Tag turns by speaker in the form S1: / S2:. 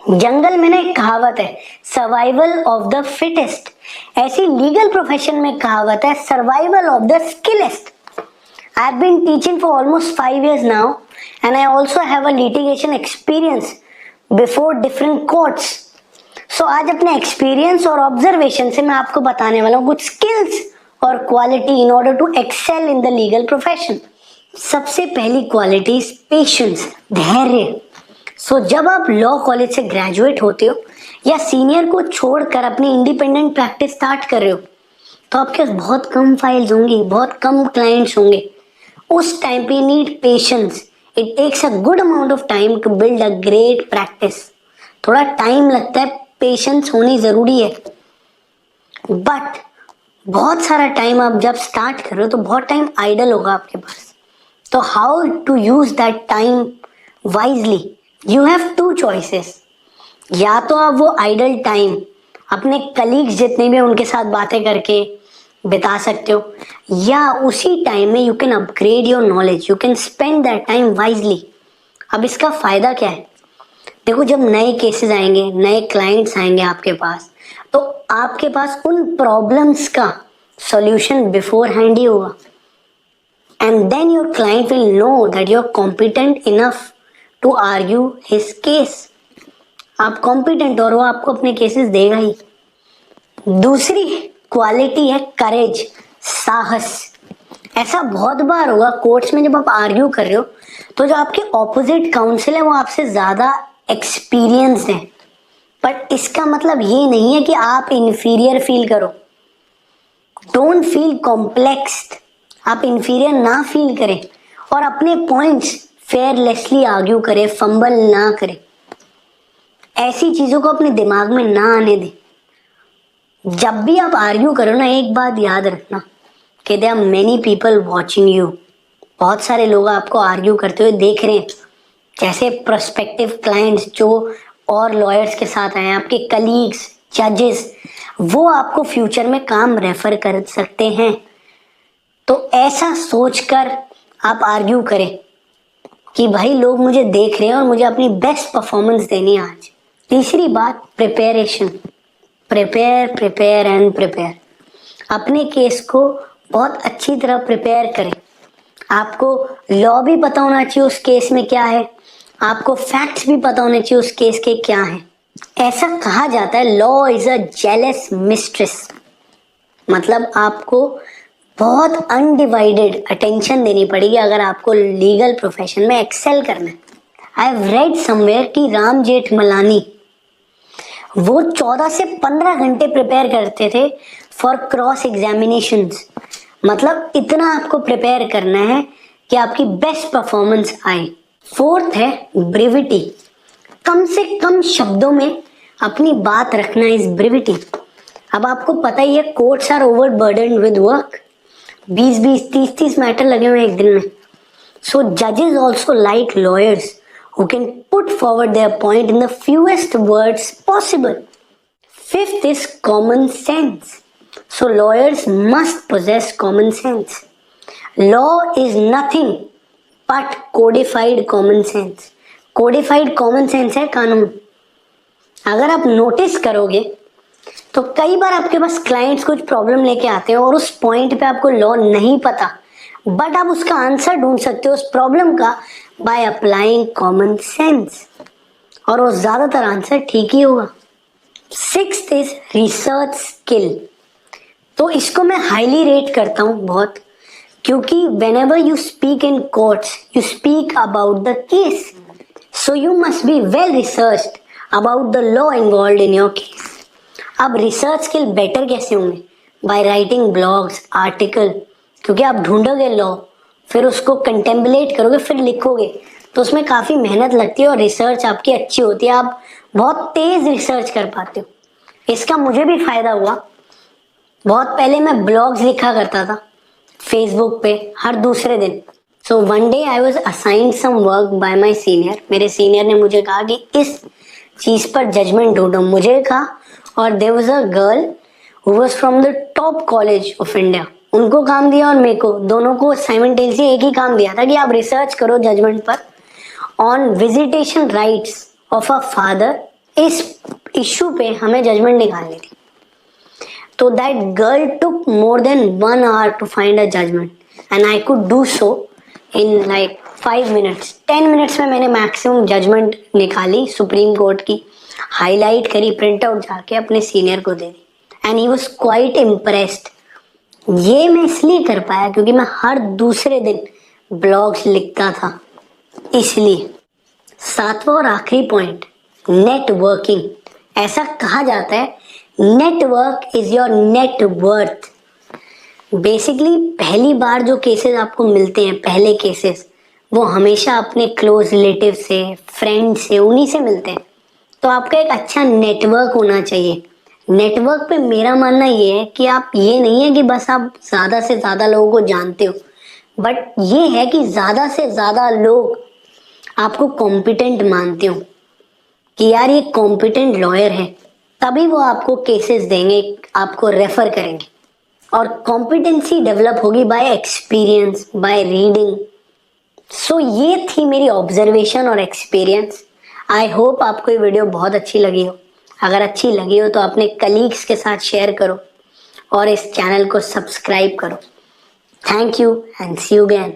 S1: जंगल में ना एक कहावत है, सर्वाइवल ऑफ द फिटेस्ट। ऐसी लीगल प्रोफेशन में कहावत है, survival of the skillest. I have been teaching for almost 5 years now and I also have a litigation experience before different courts. So आज अपने एक्सपीरियंस और ऑब्जर्वेशन से मैं आपको बताने वाला हूँ कुछ स्किल्स और quality in order to excel in the legal profession. सबसे पहली क्वालिटी इज पेशेंस, धैर्य। जब आप लॉ कॉलेज से ग्रेजुएट होते हो या सीनियर को छोड़कर अपनी इंडिपेंडेंट प्रैक्टिस स्टार्ट कर रहे हो तो आपके पास बहुत कम फाइल्स होंगी, बहुत कम क्लाइंट्स होंगे। उस टाइम पे need patience. It takes a good amount of time to build a great practice. थोड़ा टाइम लगता है, पेशेंस होनी जरूरी है। बट बहुत सारा टाइम आप जब स्टार्ट कर रहे हो तो बहुत टाइम आइडल होगा आपके पास। तो how to use that time wisely? You have 2 choices। या तो आप वो आइडल टाइम अपने कलीग्स जितने भी उनके साथ बातें करके बिता सकते हो, या उसी टाइम में you can upgrade your knowledge, you can spend that time wisely. अब इसका फायदा क्या है? देखो, जब नए केसेस आएंगे, नए क्लाइंट्स आएंगे आपके पास, तो आपके पास उन प्रॉब्लम्स का सॉल्यूशन बिफोर हैंड ही होगा। And then your client will know that you are competent enough to argue his case. आप कॉम्पिटेंट और वो आपको अपने केसेस देगा ही। दूसरी क्वालिटी है करेज, साहस। ऐसा बहुत बार होगा कोर्ट्स में जब आप आर्ग्यू कर रहे हो तो जो आपके ऑपोजिट काउंसिल है वो आपसे ज्यादा एक्सपीरियंस है, पर इसका मतलब ये नहीं है कि आप इन्फीरियर फील करो। Don't feel complexed. आप इन्फीरियर ना फील करें और अपने पॉइंट्स फेयरलेसली आर्ग्यू करे, फंबल ना करे। ऐसी चीजों को अपने दिमाग में ना आने दें। जब भी आप आर्ग्यू करो ना, एक बात याद रखना कि there are many people watching you. बहुत सारे लोग आपको आर्ग्यू करते हुए देख रहे हैं, जैसे प्रोस्पेक्टिव क्लाइंट्स जो और लॉयर्स के साथ आए हैं, आपके कलीग्स, जजेस, वो आपको फ्यूचर में काम रेफर कर सकते हैं। तो ऐसा सोचकर आप आर्ग्यू करें कि भाई लोग मुझे देख रहे हैं और मुझे अपनी बेस्ट परफॉर्मेंस देनी है आज। तीसरी बात, preparation. Prepare prepare and prepare. अपने केस को बहुत अच्छी तरह प्रिपेयर करें। आपको लॉ भी पता होना चाहिए उस केस में क्या है, आपको फैक्ट्स भी पता होने चाहिए उस केस के क्या है। ऐसा कहा जाता है, law is a jealous mistress. मतलब आपको बहुत अनडिवाइडेड अटेंशन देनी पड़ेगी अगर आपको लीगल प्रोफेशन में एक्सेल करना है। आई हैव रेड समवेयर कि राम जेठमलानी वो 14 से 15 घंटे प्रिपेयर करते थे फॉर क्रॉस एग्जामिनेशंस। मतलब इतना आपको प्रिपेयर करना है कि आपकी बेस्ट परफॉर्मेंस आए। फोर्थ है ब्रीविटी। कम से कम शब्दों में अपनी बात रखना इज ब्रीविटी। अब आपको पता ही है, courts are overburdened with work. 20-20, 30-30 matter लगे हुए हैं एक दिन में। सो जजेस also like lawyers who can put forward their point in the fewest words possible. Fifth is common sense. So lawyers must possess common sense. Law is nothing but codified common sense. Codified common sense है कानून। अगर आप notice करोगे तो कई बार आपके पास clients कुछ problem लेके आते हैं और उस पॉइंट पे आपको लॉ नहीं पता, बट आप उसका आंसर ढूंढ सकते हो उस प्रॉब्लम का बाय अप्लाइंग कॉमन सेंस, और वो ज्यादातर आंसर ठीक ही होगा। Sixth is research skill. तो इसको मैं हाईली रेट करता हूँ बहुत, क्योंकि whenever you speak in courts, you speak about the case. So you must be well researched about the law involved in your case. अब रिसर्च स्किल बेटर कैसे होंगे? बाय राइटिंग ब्लॉग्स, आर्टिकल, क्योंकि आप ढूंढोगे law, फिर उसको contemplate करोगे, फिर लिखोगे, तो उसमें काफ़ी मेहनत लगती है और रिसर्च आपकी अच्छी होती है। आप बहुत तेज़ रिसर्च कर पाते हो। इसका मुझे भी फ़ायदा हुआ। बहुत पहले मैं ब्लॉग्स लिखा करता था फेसबुक पे हर दूसरे दिन। So one day I was assigned some work by my senior. मेरे सीनियर ने मुझे कहा कि इस चीज़ पर जजमेंट ढूंढो। मुझे कहा, और there was a girl who was from the top college of India, उनको काम दिया और मेरे को, दोनों को साइमल्टेनियसली एक ही काम दिया था कि आप रिसर्च करो जजमेंट पर on visitation rights of a father इस इशू पे हमें जजमेंट निकालनी थी। तो that girl took more than 1 hour to find a judgement and I could do so in like 5 minutes। 10 minutes में मैंने मैक्सिमम जजमेंट निकाली सुप्रीम कोर्ट की, हाईलाइट करी, प्रिंट आउट जाके अपने सीनियर को दे दी and he was quite impressed. ये मैं इसलिए कर पाया क्योंकि मैं हर दूसरे दिन ब्लॉग्स लिखता था, इसलिए। 7वां और आखिरी पॉइंट, नेटवर्किंग। ऐसा कहा जाता है network is your net worth. Basically पहली बार जो केसेस आपको मिलते हैं, पहले केसेस, वो हमेशा अपने क्लोज रिलेटिव से, फ्रेंड से, उन्हीं से मिलते हैं। तो आपका एक अच्छा नेटवर्क होना चाहिए। नेटवर्क पे मेरा मानना ये है कि आप, ये नहीं है कि बस आप ज़्यादा से ज़्यादा लोगों को जानते हो, बट ये है कि ज़्यादा से ज़्यादा लोग आपको कॉम्पिटेंट मानते हो कि यार ये कॉम्पिटेंट लॉयर है, तभी वो आपको केसेस देंगे, आपको रेफर करेंगे। और कॉम्पिटेंसी डेवलप होगी बाय एक्सपीरियंस, बाय रीडिंग। सो ये थी मेरी ऑब्जर्वेशन और एक्सपीरियंस। आई होप आपको ये वीडियो बहुत अच्छी लगी हो। अगर अच्छी लगी हो तो अपने कलीग्स के साथ शेयर करो और इस चैनल को सब्सक्राइब करो। Thank you and see you again.